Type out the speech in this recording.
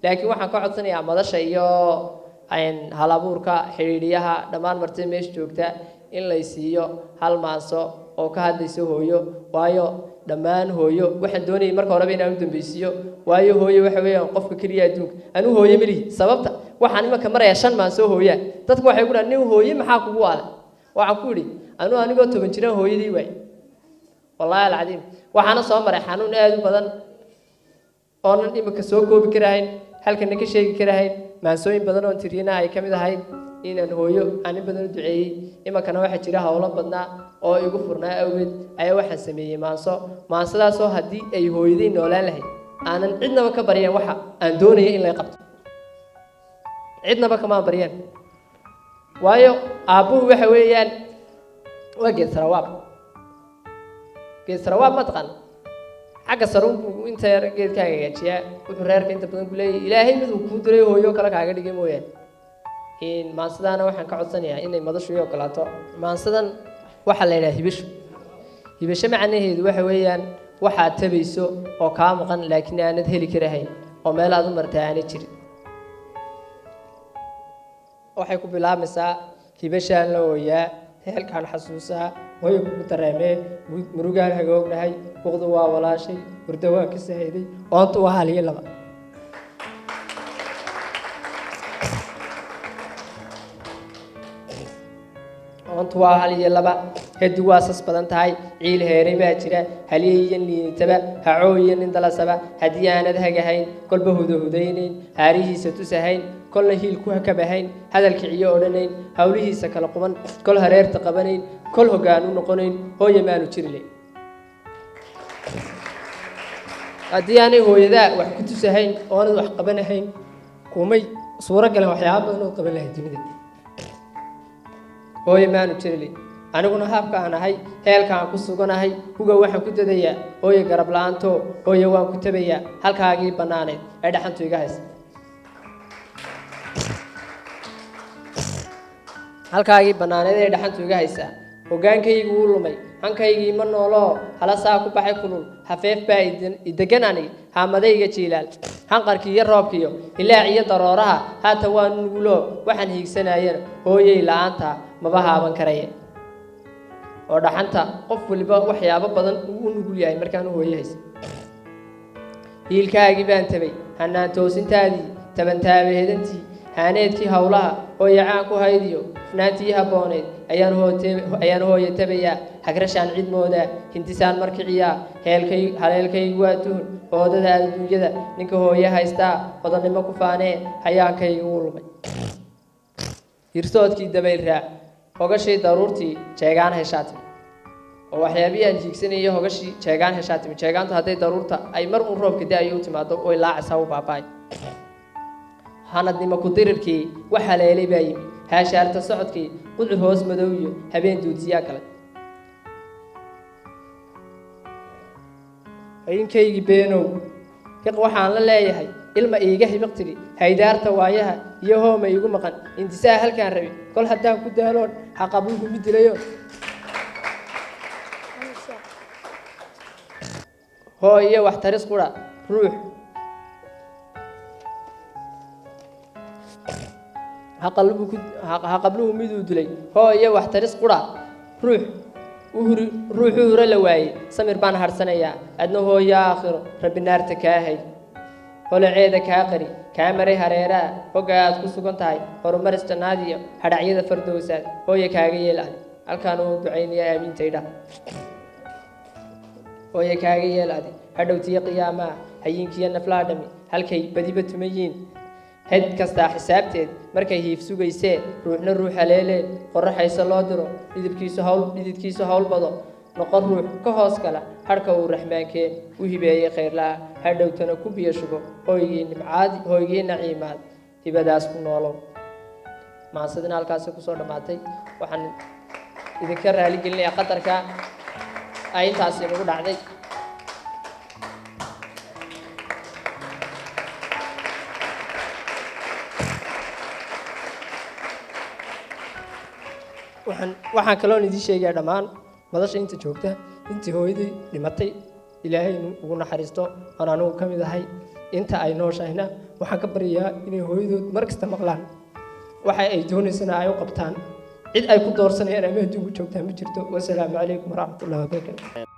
laakiin waxaan ka codsanayaa madasha iyo halabuurka xiriiriyaha dhammaan martida meesha joogta in la siiyo hal maaso oo ka hadlayso hooyo waayo dhammaan hooyo waxaan doonayay marka hore inaan u dambaysiyo waayo hooyo waxa weeyaan qofka kaliya adduunka anu hooyo mali sababta waxaan imaka maraya 5 maaso hooya dadku waxay ku dhahan nin hooyo maxaa kugu waalay waxaan ku yiri anigoo 10 jira hooyadii way wallahi alcadiim waxaana soo maray xanuun aad u badan oo nan imaka soo koobi karayn halkan ka sheegi karayn maansooyin badan oo tiriyana ay kamid ahayd inaan hooyo aan badan u duceeyay imakana waxa jira hawlo badnaa oo igu furnaa awgeed ayaa waxaan sameeyay maansadaas oo hadii ay hooyadii noolaan lahayd aanan cidnaba ka bariyeen waxa aan doonayay in la qabto cidnaba kama bariyeen waayo aabuhu waxa weeyaan waa geed sarawaab matqan xagga sarun inta yar geedkaaga gaajiya wuxuu reerka inta badan ku leeyahay ilaahay mid uu ku diray hooyo kale kaaga dhigay mooyaan maansadaana waxaan ka codsanayaa inay madashu iyo kalaato maansadan waxa la yiraahdaa hibasho macnaheedu waxa weeyaan waxa tabayso oo ka maqan laakiin aanad heli karahayn oo meel aad u martay aanay jirin waxay ku bilaabmaysaa hibashaan la ooyaa heelkaan xasuusaa way ku dareemee murugaan hagoognahay waqti waa walaashay hurdo waa ka sahayday oontu waa hal iyo laba oontu waa hal iyo laba hadi waa sas badan tahay ciil heeray baa jira haliyeeyan liitaba hacooyan indalasaba hadii aanad hagahayn kolba hudaynayn haarihiisa tusahayn kolna hiil ku hakabahayn hadalka ciyo odhanayn hawlihiisa kala quban kol hareerta qabanayn kol hogaan u noqonayn hooyo maanu jirile hadii aanay hooyada wax ku tusahayn oo aanad wax qabanahayn kumay suura galan waxyaabo badan oo qaban lahayd dunida hooyo maanu jirile aniguna habka aan ahay heelkaan ku suganahay uga waxaan ku dadayaa hooyo garab la'aanto hooyo waan ku tabayaa halkaagii banaaneed ay dhaxantu iga haysa halkaagii banaaneed ee dhaxantu iga haysa hogaankaygu uu lumay hankaygii ma noolo hala saa ku baxay kulul hafeef baa idegan ani haamadayga jiilaal hanqarkii iyo roobkiyo ilaa iyo darooraha haata waan nugulo waxaan hiigsanayeen hooyay la'aanta maba haaban karaya oo dhaxanta qof waliba waxyaabo badan uu nugul yahay markaan hooyo haysa hiilkaagii baan tabay hanaan toosintaadii tabantaabeedantii haaneedkii hawlaha hooyacaan ku haydiyo fnaantii habooneed ayaan hooyo tabayaa hagrashaan cidmooda hintisaan markiciyaa haleelkaygu waa tuhun hoodada adduunyada ninka hooyo haystaa wadannimo ku faanee hayaankaygu uu lumay hirsoodkii dabayl raac hogashii daruurtii jeegaan heshaatimi oo waxyaabihii aan jiigsanayay hogashii jeegaan heshaatimi jeegaantu hadday daruurta ay mar uun roobka da'ayo u timaado way laacaysaa u baaba'ay hanadnimo ku dirirkii waxa leelay baa yimi haashaarta socodkii qudur hoos madow iyo habeen duujiyaa kale ayinkaygii beenow fiq waxaan la leeyahay ilma iiga hibiqtiri haydaarta waayaha iyo hooma iigu maqan intisaa halkaan rabi kol haddaan ku daaloon haqabluhu mid dilayo hoo iyo wax taris qura ruux haqabluhu miduu dilay hoo iyo wax taris qura ruuxu hura la waayey samir baan harsanayaa adna hooyo aakhiro rabbi naarta kaa hay holaceeda kaa qari kaa maray hareeraha hogga aad ku sugan tahay horumaris jannaadiyo hadhacyada fardowsaad hooyo kaaga yeel adi halkaan uu ducaynaya aamiintaydha hooyo kaaga yeel adi hadhowtiyo qiyaamaha hayinkiyo naflaha dhami halkay badiba tumayiin had kasta xisaabteed markay hiif sugaysee ruuxna ruux haleelee qorraxaysa loo diro dhididkiisu hawl bado noqon ruux ka hoos gala harka uu raxmaankeen u hibeeyey khayrlaha hadhowtana ku biyo shubo hooygii naciimaad hibadaas ku noolow maansadina halkaasi kusoo dhammaatay waxaan idinka raaligelinayaa qadarka ay intaasi nagu dhacday waxaan kaloon idin sheegayaa dhammaan madasha inta joogta intii hooyadii dhimatay ilaahay ugu naxariisto aan anigu ka mid ahay inta ay nooshahayna waxaan ka baryayaa inay hooyadood mar kasta maqlaan waxa ay doonaysana ay u qabtaan cid ay ku doorsanayaan ama adduunku joogtaa ma jirto wasalaamu calaykum waraxmatullahi wabarakaatu